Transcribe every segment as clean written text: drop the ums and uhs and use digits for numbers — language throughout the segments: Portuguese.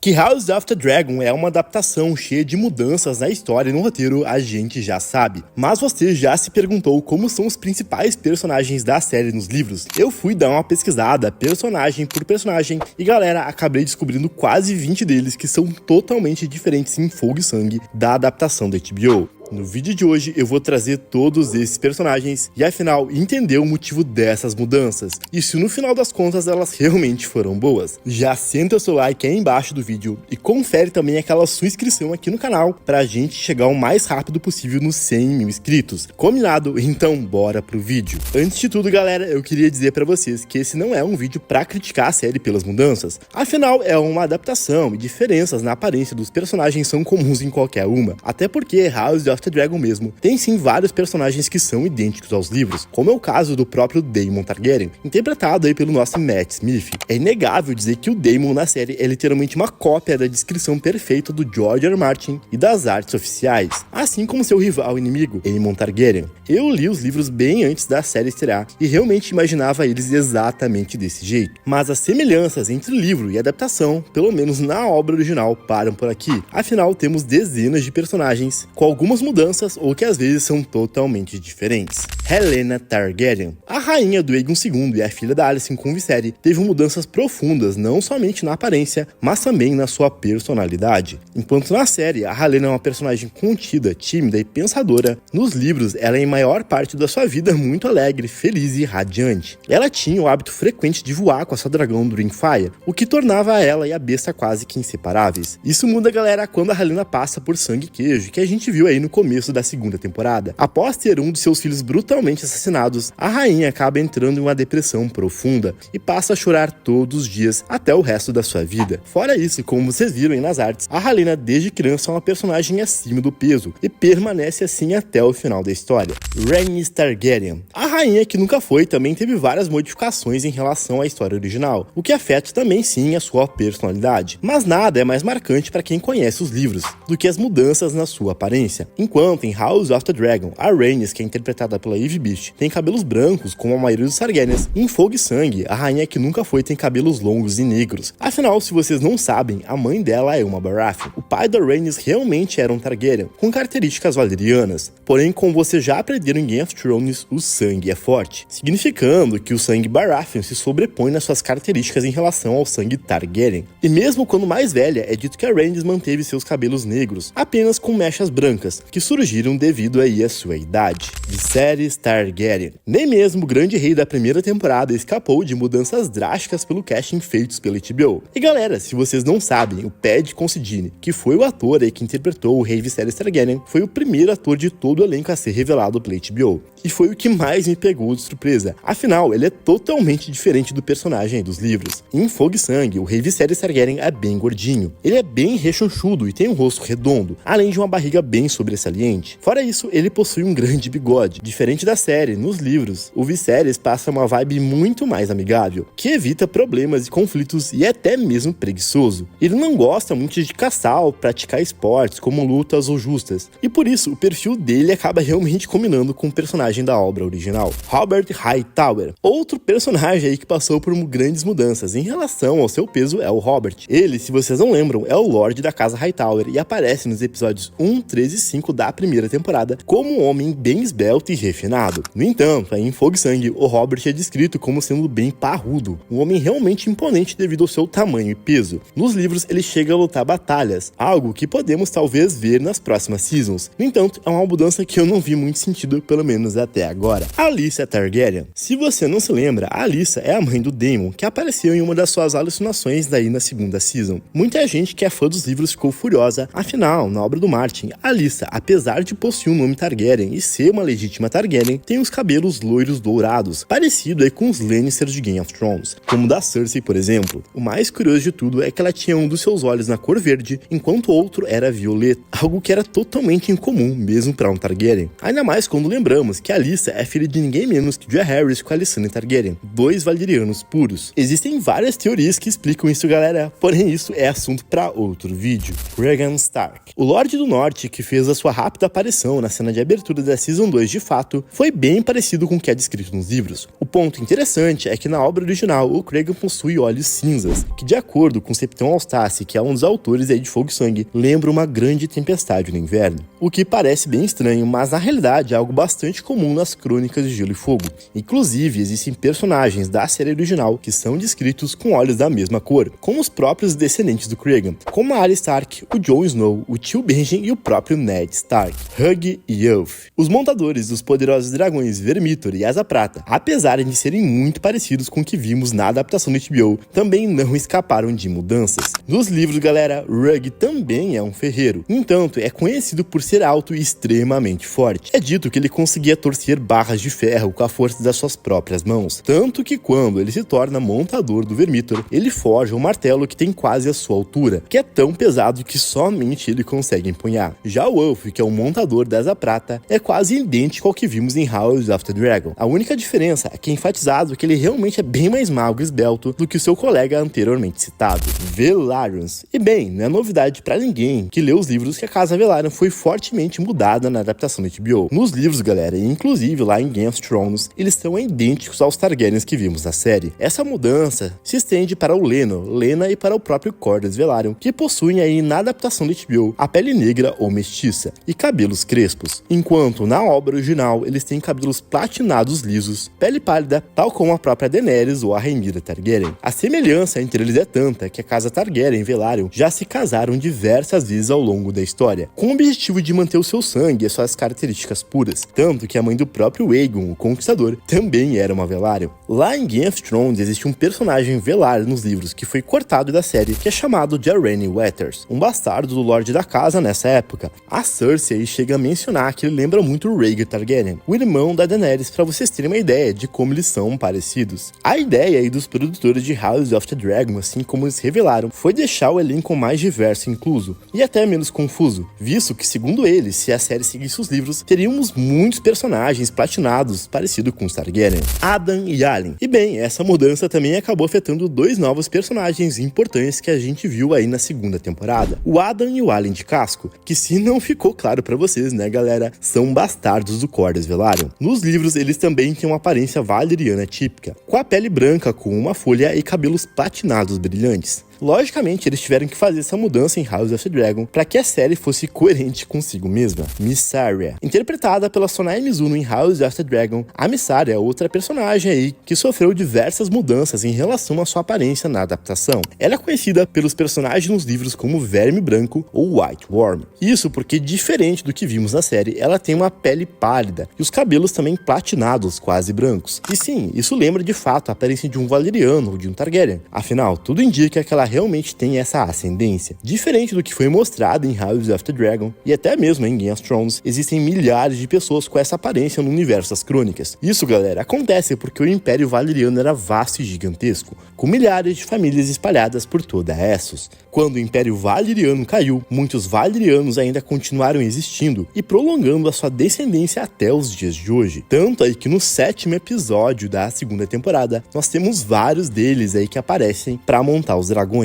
Que House of the Dragon é uma adaptação cheia de mudanças na história e no roteiro, a gente já sabe. Mas você já se perguntou como são os principais personagens da série nos livros? Eu fui dar uma pesquisada personagem por personagem e galera, acabei descobrindo quase 20 deles que são totalmente diferentes em Fogo e Sangue da adaptação da HBO. No vídeo de hoje eu vou trazer todos esses personagens e afinal entender o motivo dessas mudanças e se no final das contas elas realmente foram boas. Já senta o seu like aí embaixo do vídeo e confere também aquela sua inscrição aqui no canal pra gente chegar o mais rápido possível nos 100 mil inscritos. Combinado? Então bora pro vídeo. Antes de tudo galera, eu queria dizer pra vocês que esse não é um vídeo pra criticar a série pelas mudanças, afinal é uma adaptação e diferenças na aparência dos personagens são comuns em qualquer uma, até porque House of the Dragon mesmo tem sim vários personagens que são idênticos aos livros, como é o caso do próprio Daemon Targaryen, interpretado aí pelo nosso Matt Smith. É inegável dizer que o Daemon na série é literalmente uma cópia da descrição perfeita do George R. R. Martin e das artes oficiais, assim como seu rival inimigo, Aemon Targaryen. Eu li os livros bem antes da série estrear e realmente imaginava eles exatamente desse jeito, mas as semelhanças entre livro e adaptação, pelo menos na obra original, param por aqui. Afinal, temos dezenas de personagens com algumas mudanças ou que às vezes são totalmente diferentes. Helaena Targaryen. A rainha do Aegon II e a filha da Alicent com Viserys teve mudanças profundas não somente na aparência, mas também na sua personalidade. Enquanto na série a Helaena é uma personagem contida, tímida e pensadora, nos livros ela é em maior parte da sua vida muito alegre, feliz e radiante. Ela tinha o hábito frequente de voar com a sua dragão Dreamfire, o que tornava ela e a besta quase que inseparáveis. Isso muda galera quando a Helaena passa por Sangue e Queijo, que a gente viu aí no começo da segunda temporada. Após ter um de seus filhos brutalmente assassinados, a rainha acaba entrando em uma depressão profunda e passa a chorar todos os dias até o resto da sua vida. Fora isso, como vocês viram aí nas artes, a Helaena desde criança é uma personagem acima do peso e permanece assim até o final da história. Rhaenys Targaryen. A rainha que nunca foi também teve várias modificações em relação à história original, o que afeta também sim a sua personalidade. Mas nada é mais marcante para quem conhece os livros do que as mudanças na sua aparência. Enquanto em House of the Dragon, a Rhaenys, que é interpretada pela Eve Beast, tem cabelos brancos como a maioria dos Targaryens, em Fogo e Sangue, a rainha que nunca foi tem cabelos longos e negros. Afinal, se vocês não sabem, a mãe dela é uma Baratheon. O pai da Rhaenys realmente era um Targaryen, com características valerianas. Porém, como vocês já aprenderam em Game of Thrones, o sangue é forte, significando que o sangue Baratheon se sobrepõe nas suas características em relação ao sangue Targaryen. E mesmo quando mais velha, é dito que a Rhaenys manteve seus cabelos negros, apenas com mechas brancas, que surgiram devido aí à sua idade. Viserys Targaryen. Nem mesmo o grande rei da primeira temporada escapou de mudanças drásticas pelo casting feitos pela HBO. E galera, se vocês não sabem, o Paddy Considine, que foi o ator aí que interpretou o rei Viserys Targaryen, foi o primeiro ator de todo o elenco a ser revelado pela HBO. E foi o que mais me pegou de surpresa. Afinal, ele é totalmente diferente do personagem dos livros. Em Fogo e Sangue, o rei Viserys Targaryen é bem gordinho. Ele é bem rechonchudo e tem um rosto redondo, além de uma barriga bem sobressalente. Fora isso, ele possui um grande bigode. Diferente da série, nos livros, o Viserys passa uma vibe muito mais amigável, que evita problemas e conflitos e é até mesmo preguiçoso. Ele não gosta muito de caçar ou praticar esportes como lutas ou justas, e por isso o perfil dele acaba realmente combinando com o personagem da obra original. Robert Hightower. Outro personagem aí que passou por grandes mudanças em relação ao seu peso é o Robert. Ele, se vocês não lembram, é o Lorde da Casa Hightower e aparece nos episódios 1, 3 e 5 da primeira temporada como um homem bem esbelto e refinado. No entanto, em Fogo e Sangue, o Robert é descrito como sendo bem parrudo, um homem realmente imponente devido ao seu tamanho e peso. Nos livros, ele chega a lutar batalhas, algo que podemos talvez ver nas próximas seasons. No entanto, é uma mudança que eu não vi muito sentido, pelo menos até agora. Alyssa Targaryen. Se você não se lembra, a Alyssa é a mãe do Daemon, que apareceu em uma das suas alucinações daí na segunda season. Muita gente que é fã dos livros ficou furiosa, afinal, na obra do Martin, Alyssa, apesar de possuir um nome Targaryen e ser uma legítima Targaryen, tem os cabelos loiros dourados, parecido aí com os Lannisters de Game of Thrones, como o da Cersei, por exemplo. O mais curioso de tudo é que ela tinha um dos seus olhos na cor verde, enquanto o outro era violeta, algo que era totalmente incomum, mesmo para um Targaryen. Ainda mais quando lembramos que Alyssa é filha de ninguém menos que Jaehaerys com Alysanne Targaryen, dois valerianos puros. Existem várias teorias que explicam isso, galera, porém isso é assunto para outro vídeo. Rhaegar Stark. O Lorde do Norte, que fez a sua rápida aparição na cena de abertura da Season 2 de fato foi bem parecido com o que é descrito nos livros. O ponto interessante é que na obra original o Cregan possui olhos cinzas, que de acordo com Septão Alstace, que é um dos autores aí de Fogo e Sangue, lembra uma grande tempestade no inverno. O que parece bem estranho, mas na realidade é algo bastante comum nas crônicas de Gelo e Fogo. Inclusive, existem personagens da série original que são descritos com olhos da mesma cor, como os próprios descendentes do Cregan, como a Arya Stark, o Jon Snow, o tio Benjen e o próprio Ned Stark, Hugh e Ulf. Os montadores dos poderosos dragões Vermithor e Asa Prata, apesar de serem muito parecidos com o que vimos na adaptação do HBO, também não escaparam de mudanças. Nos livros, galera, Rugg também é um ferreiro, entanto é conhecido por ser alto e extremamente forte. É dito que ele conseguia torcer barras de ferro com a força das suas próprias mãos, tanto que quando ele se torna montador do Vermithor, ele forja um martelo que tem quase a sua altura, que é tão pesado que somente ele consegue empunhar. Já o Ulf, que é o montador da Asa Prata, é quase idêntico ao que vimos em House of the Dragon. A única diferença é que é enfatizado que ele realmente é bem mais magro e esbelto do que o seu colega anteriormente citado, Velaryon. E bem, não é novidade pra ninguém que lê os livros que a Casa Velaryon foi fortemente mudada na adaptação do HBO. Nos livros, galera, e inclusive lá em Game of Thrones, eles são idênticos aos Targaryens que vimos na série. Essa mudança se estende para o Lena e para o próprio Corlys Velaryon, que possuem aí na adaptação do HBO a pele negra ou mestiça e cabelos crespos, enquanto na obra original eles têm cabelos platinados lisos, pele pálida, tal como a própria Daenerys ou a Rhaenyra Targaryen. A semelhança entre eles é tanta que a casa Targaryen e Velaryon já se casaram diversas vezes ao longo da história, com o objetivo de manter o seu sangue e as suas características puras, tanto que a mãe do próprio Aegon, o Conquistador, também era uma Velaryon. Lá em Game of Thrones existe um personagem Velaryon nos livros que foi cortado da série, que é chamado de Arryn Watters, um bastardo do Lorde da Casa nessa época. A Cersei chega a mencionar que ele lembra muito o Rhaegar Targaryen, o irmão da Daenerys, para vocês terem uma ideia de como eles são parecidos. A ideia aí dos produtores de House of the Dragon, assim como eles revelaram, foi deixar o elenco mais diverso e incluso, e até menos confuso, visto que, segundo eles, se a série seguisse os livros, teríamos muitos personagens platinados parecidos com os Targaryen, Adam e Alyn. E bem, essa mudança também acabou afetando dois novos personagens importantes que a gente viu aí na segunda temporada, o Adam e o Alyn de Casco, que se não ficou claro pra vocês, né, galera, são bastardos do Corlys Velaryon. Nos livros, eles também têm uma aparência valeriana típica, com a pele branca com uma folha e cabelos platinados brilhantes. Logicamente, eles tiveram que fazer essa mudança em House of the Dragon para que a série fosse coerente consigo mesma. Mysaria, interpretada pela Sonai Mizuno em House of the Dragon, a Mysaria é outra personagem aí que sofreu diversas mudanças em relação à sua aparência na adaptação. Ela é conhecida pelos personagens nos livros como Verme Branco ou White Worm. Isso porque, diferente do que vimos na série, ela tem uma pele pálida e os cabelos também platinados, quase brancos. E sim, isso lembra de fato a aparência de um Valeriano ou de um Targaryen. Afinal, tudo indica que ela realmente tem essa ascendência. Diferente do que foi mostrado em House of the Dragon e até mesmo em Game of Thrones, existem milhares de pessoas com essa aparência no universo das crônicas. Isso, galera, acontece porque o Império Valeriano era vasto e gigantesco, com milhares de famílias espalhadas por toda Essos. Quando o Império Valeriano caiu, muitos Valerianos ainda continuaram existindo e prolongando a sua descendência até os dias de hoje. Tanto aí que no 7º episódio da segunda temporada, nós temos vários deles aí que aparecem para montar os dragões.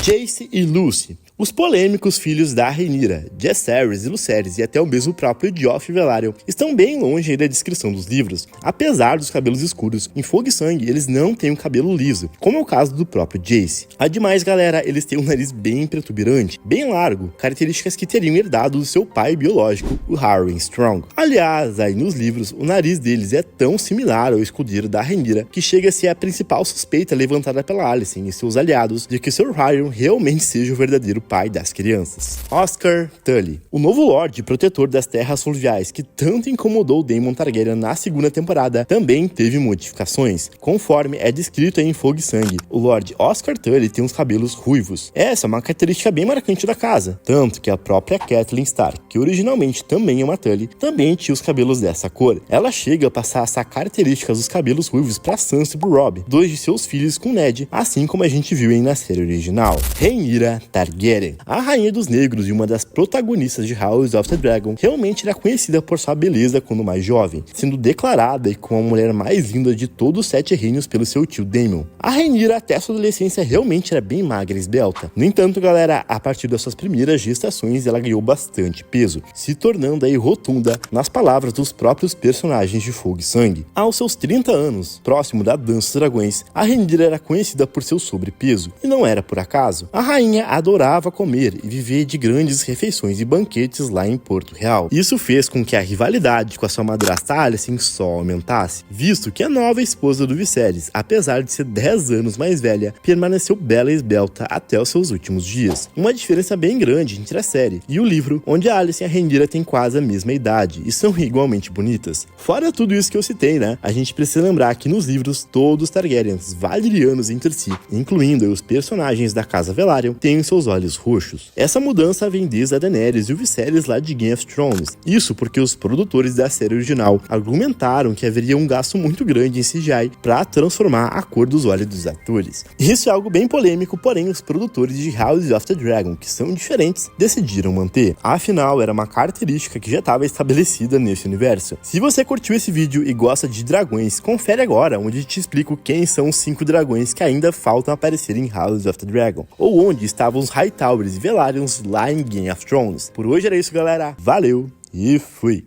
Jace e Lucy, os polêmicos filhos da Rhaenyra, Jaehaerys e Lucerys e até o mesmo próprio Joffrey Velaryon, estão bem longe da descrição dos livros. Apesar dos cabelos escuros, em Fogo e Sangue eles não têm um cabelo liso, como é o caso do próprio Jace. Ademais, galera, eles têm um nariz bem protuberante, bem largo, características que teriam herdado do seu pai biológico, o Harwin Strong. Aliás, aí nos livros, o nariz deles é tão similar ao escudeiro da Rhaenyra que chega a ser a principal suspeita levantada pela Alicent e seus aliados de que Sir Harion realmente seja o verdadeiro pai das crianças. Oscar Tully, o novo Lorde Protetor das Terras Fluviais que tanto incomodou Daemon Targaryen na segunda temporada, também teve modificações, conforme é descrito em Fogo e Sangue. O Lorde Oscar Tully tem os cabelos ruivos. Essa é uma característica bem marcante da casa, tanto que a própria Catelyn Stark, que originalmente também é uma Tully, também tinha os cabelos dessa cor. Ela chega a passar essa característica dos cabelos ruivos para Sansa e pro Robb, dois de seus filhos com Ned, assim como a gente viu aí na série original. Rhaenyra Targaryen, Targaryen. A Rainha dos Negros e uma das protagonistas de House of the Dragon realmente era conhecida por sua beleza quando mais jovem, sendo declarada como a mulher mais linda de todos os 7 reinos pelo seu tio Daemon. A Rhaenyra até sua adolescência realmente era bem magra e esbelta. No entanto, galera, a partir das suas primeiras gestações ela ganhou bastante peso, se tornando aí rotunda nas palavras dos próprios personagens de Fogo e Sangue. Aos seus 30 anos, próximo da Dança dos Dragões, a Rhaenyra era conhecida por seu sobrepeso, e não era por acaso. A rainha adorava comer e viver de grandes refeições e banquetes lá em Porto Real. Isso fez com que a rivalidade com a sua madrasta Alicent só aumentasse, visto que a nova esposa do Viserys, apesar de ser 10 anos mais velha, permaneceu bela e esbelta até os seus últimos dias. Uma diferença bem grande entre a série e o livro, onde a Alicent e a Rhaenyra têm quase a mesma idade e são igualmente bonitas. Fora tudo isso que eu citei, né? A gente precisa lembrar que nos livros todos os Targaryens, valerianos entre si, incluindo os personagens da Casa Velaryon, têm seus olhos roxos. Essa mudança vem desde a Daenerys e o Viserys lá de Game of Thrones. Isso porque os produtores da série original argumentaram que haveria um gasto muito grande em CGI para transformar a cor dos olhos dos atores. Isso é algo bem polêmico, porém os produtores de House of the Dragon, que são diferentes, decidiram manter. Afinal, era uma característica que já estava estabelecida nesse universo. Se você curtiu esse vídeo e gosta de dragões, confere agora, onde te explico quem são os 5 dragões que ainda faltam aparecer em House of the Dragon, ou onde estavam os Hightowers e Velaryons lá em Game of Thrones. Por hoje era isso, galera. Valeu e fui!